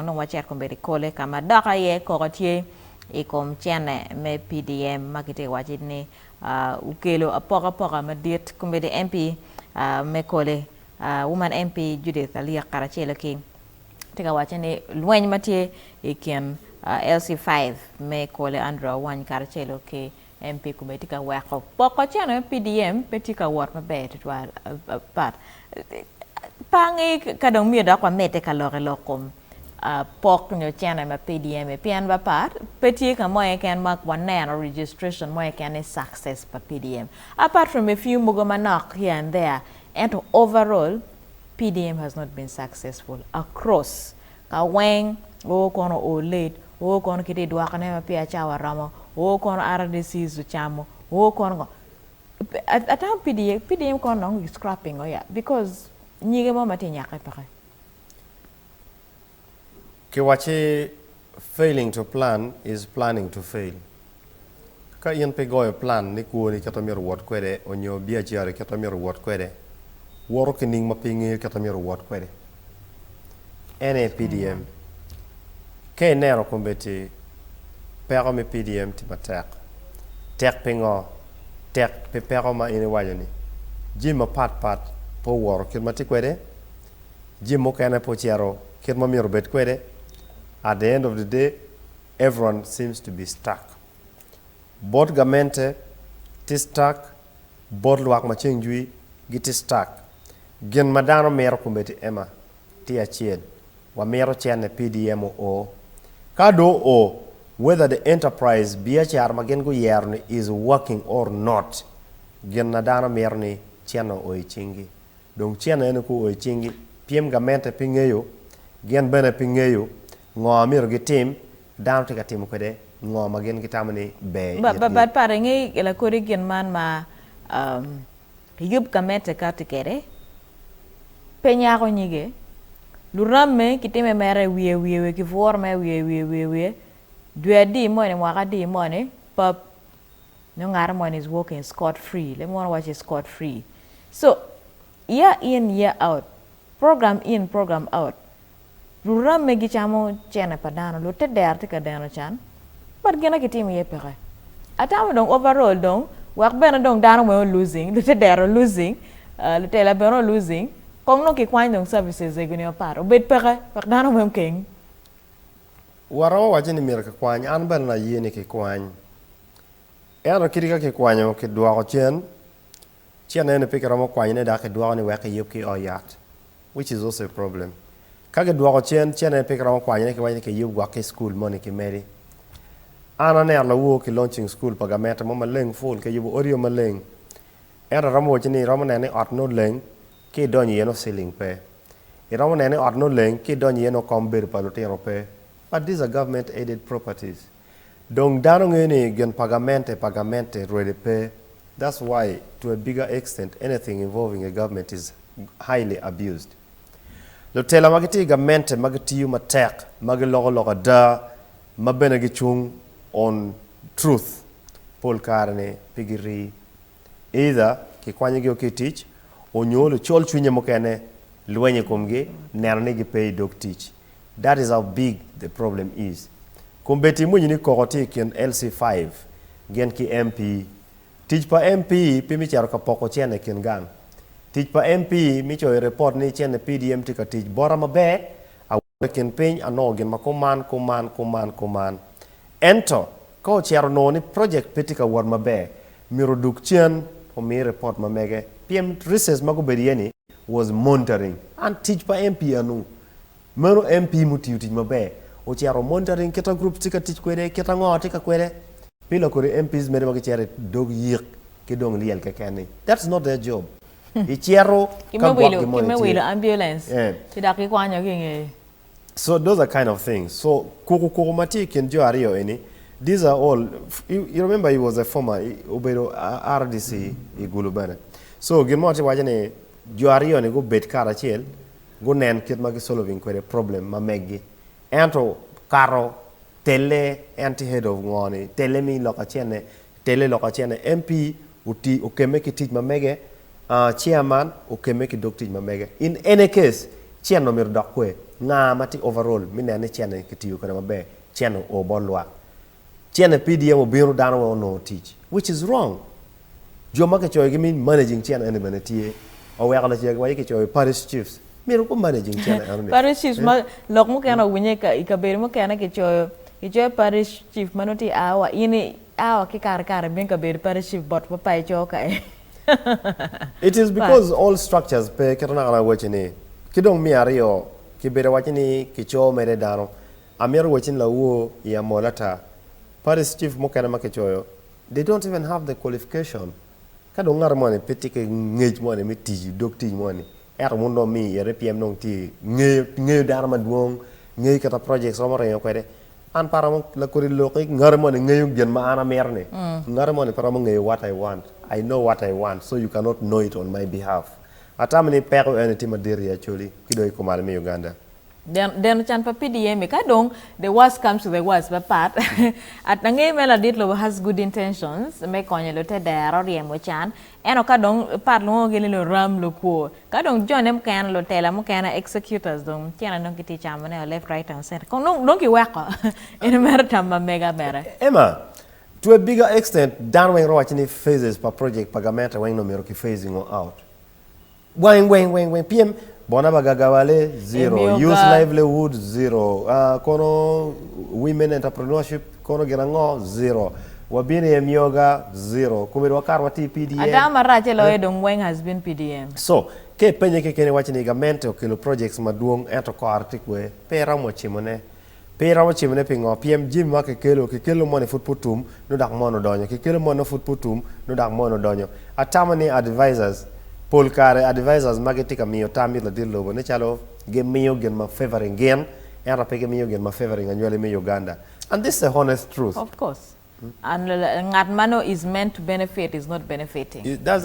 no wachet kombe di Kole kama daka ye kokotie ikom chene me PDM makite wajid ni Okelo Apoka-Poka madit kombe di MP me Kole woman MP Judith Alyek karachelo ki tika wachene lweny matie ikin LC5 me Kole Awany karachelo ki MP kombe tika weko poko chene PDM petika wot mabe tutwal pat pangi kadong mi da kwa mete kalore lokom pok nyo channel ma PDM pian ba part petit ka moye can mark one or registration moye can is success pa PDM apart from a few mugomanak here and there and overall PDM has not been successful across ka weng o kono o late o kono kiti dwa kana ma pia chawa ramo o kono RDC zu chamo o kono atam PDM kono scrapping oh yeah because nyige mo matinya ka pa Kiwaco failing to plan is planning to fail. Ka yen pe goyo plan ni kuoni katamir wot kwede onyo bia jiare katamir wot kwede. Woro kining mapingi katamir wot kwede. Ene PDM. Ke nero kombeti pero me PDM ti matek. Tek pingo tek pe pero ma ine wajoni. Jima pat po woro kin mati kwede. Jimo kana po chiaro kin mamiro bet kwede. At the end of the day, everyone seems to be stuck. Both gamente ti stuck, both luak machengjui giti stuck. Gen madano mero kumbeti ema ti achied. Wa mero chene PDM o. Kado o, whether the enterprise BHR magengo yerni is working or not. Gen nadano mero ni chene o ichingi. Dong chene ene ku o ichingi. PM gamente pingeyo, gen bene pingeyo. Ngo miro gi team down to team ko de ngo magen gi tamani be but parengi la kori gen man ma yub kamete ka tikere penya ko nyige luramme kitime mere wiye ki forme wiye duadi mo ne waka di mo ne pap no ngara mo is working scot free let me watch it scot free so year in year out program in program out Ruram megi chamo chene padano lute der tika dano chan but gena ki team ye pere atamo dong overall dong wak bena dong dano we losing lute der losing lutela beno losing kong no ki kwany dong services e guni oparo bet pere wak dano we king waro wajini mir ka kwany an ben na yene ki kwany eno kirika ki kwanyo ki dwa ko chen ene pikara mo kwany ne da ki dwa ni wek yep ki oyat which is also a problem kage dwa chen ene pikara mo kwany ne ki wany ki yub gwa ki school money ki meri ana ne la wo ki launching school pagamenta mo maleng full ke yubo audio maleng era ramo chini ramo ne ot no leng ki donyi no ceiling pe ramo ne ot no leng ki donyi no komber pa lutero pe but these are government aided properties dong dano ngene gen pagamente rede pe that's why to a bigger extent anything involving a government is highly abused lutela magiti gamente magiti yu matek magilogo da mabene gichung on truth pol karne pigiri either ki kwanye gi ok teach onyolo chol chunye mokene lwenye komge nerne gi pay dog teach that is how big the problem is kombeti munyi ni kokoti ken LC5 gen ki MP teach pa MP pimi charo ka poko chene ken gang teach pa MP mi cho report ni chene PDM tika teach bora mabe a ken pin ano gen makoman ento ko chero no ni project petika war mabe miro duk chen o mi report mamege PM research mago berieni was monitoring and teach pa MP anu mero MP mutiuti mabe o chero monitoring keta group tika teach kwede keta ngo tika kwede pilo ko MPs mere magi chere dog yik ke dong liel ke kani that's not their job I chero kimewilo ambulance tidaki kwanyo kinge so those are kind of things so kukumati ken jo aryo any these are all you remember he was a former obero RDC igulubana so gimoti wajane jo aryo ne go bet karachel go nen kit magi solving kwere problem mamegi ento karo tele anti head of ngoni tele mi lokachene MP uti okeme ki teach mamege chairman okeme ki dok teach mamege in any case chien no mir dakwe nga mati overall mine ne chene kitiyo kana mabe chene o bolwa chene PDM obiru dano no teach which is wrong joma ke choy gimin managing chene ene benetie o wekala che wa ke choy parish chiefs miru ko managing chene ene parish chiefs ma lok mo kana winye ka ikaber mo kana ke choy parish chief manoti awa ini awa ki kar bin ka ber parish chief bot pa pai cho ka it is because all structures pe kerana ala wachini kidong mi aryo ki bere wachini ki cho mere dano amir wachin la wo ya molata parish chief mo kana makechoyo they don't even have the qualification kadong ngar mo ne petike ngej mo ne mitiji dokti mo ne mo no mi yere PM nong ti ngey dano madwong ngey kata project so mo reyo ko de an paramo la kori loki ngar mo ne ngey gen ma ana merne ngar mo ne paramo ngey what I want I know what I want so you cannot know it on my behalf atamni pero ene madiri actually kidoy ko mal mi Uganda then chan pa PDM ka dong the worst comes to the worst but part at nange mela dit lo has good intentions me konye lo te dero riem wo chan eno ka dong part lo gele lo ram lo ko ka dong john em kan lo tela mo kana executors dong tiana non kiti chamane left right and center kon non ki weko in merta ma mega mere Emma to a bigger extent dan when watching phases per project per gamente when no mero ki phasing out when PM bona bagagawale 0 youth livelihood 0 kono women entrepreneurship kono gerango 0 wabini emyoga 0 kumir wakar wati PDM adama rache lo edong weng has been PDM so ke penye ke kene wachini gamente okelo projects maduong ento ko artikwe pera mo chimone pingo PM Jim ma ke kelo mo ne futputum no dak mo no donyo ke kelo mo no futputum no dak mo no donyo atamani advisors Polkare advisors magetika miyo tamit la dillo bo ne chalo ge miyo gen ma favoring gen era pe ge miyo gen ma favoring anywele mi Uganda and this is the honest truth of course and ngat mano is meant to benefit is not benefiting that's